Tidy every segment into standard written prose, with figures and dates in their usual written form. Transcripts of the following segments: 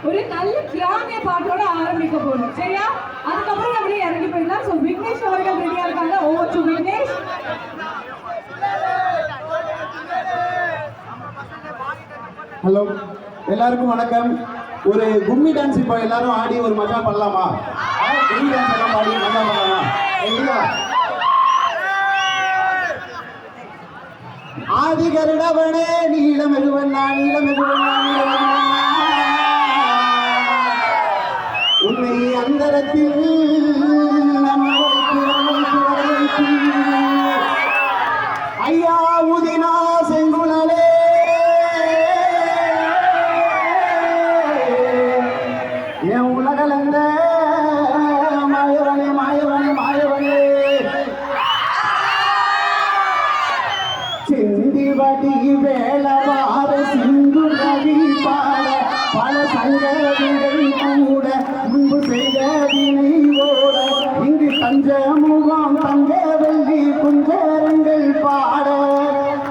ஒரு நல்ல கிராமிய பாட்டோட ஆரம்பிக்க போறோம். சரியா? அதுக்கப்புறம் நம்மளே இறங்கி போயிடலாம். ஸோ விக்னேஷ் அவர்கள் ரெடியா இருக்காங்க. Over to Vignesh. ஹலோ, எல்லாருக்கும் வணக்கம். ஒரு கும்மி டான்ஸ் இப்போ எல்லாரும் ஆடி ஒரு மஜா பண்ணலாமா? கும்மி டான்ஸ் எல்லாம் ஆடி மஜா பண்ணலாமா? இல்லையா? ஆதி கருடவனே நீளம் எதுவண்ணா நீளம் எதுவண்ணா நீளம் உன்னை அந்தரத்தில் ஐயா உதினா செங்குழலே என் உலகளந்த மாயவனே மாயவனே மாயவனே செந்திவடி வேளவார சிந்து நதி பாட பல சங்கதிகள் கூட முன்பு செய்த வினை ஓட இங்கு தஞ்ச முகம் தங்க வெள்ளி குஞ்சரங்கள் பாட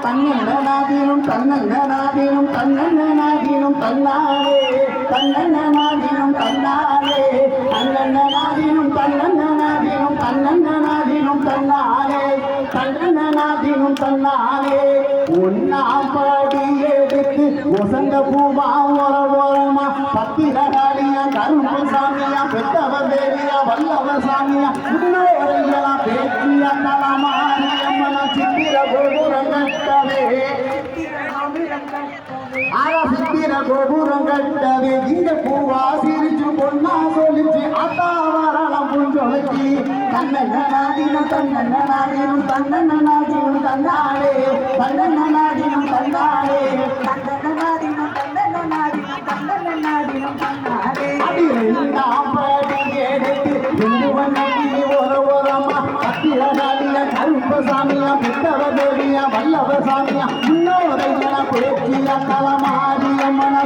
தன்னன்னாதீனும் தன்னன்னாதீனும் தன்னன்னாதீனும் தன்னாலே தன்னன்னாதீனும் தன்னாலே தன்னன்னாதீனும் தன்னன்னாதீனும் தன்னன்னாதீனும் தன்னாலே தன்னன்னாதீனும் தன்னாலே ஒன்னாம் படி எடுத்து ஒசந்த பூமா ஓரமா பத்திரகாளியா கரும்பு சாமியா பெத்தவர் தேவியா வல்லவர் சாமியா இன்னொரையா பேச்சியா நலமாரியம்மனா சித்திர கோபுரம் கட்டவே சித்திர கோபுரம் கட்டவே இங்க பூவா சிரிச்சு பொண்ணா சொல்லிச்சு அத்தா வரலாம் புஞ்சொலைக்கு தன்னன்னாதீனம் தன்னன்னாதீனம் தன்னன்னாதீனம் தன்னாலே தன்னன்னாதீனம் தன்னாலே தன்னன்னாதீனம் தன்னன்னாதீனம் தன்னன்னாதீனம் தன்னாலே அடிரெண்டாம் படி எடுத்து இந்துவனடி ஓரமா பத்திரகாளியா கருப்பசாமியா பெத்தவ தேவியா வல்லவ சாமியா இன்னொரு பேச்சியா தலமாரியம்மனா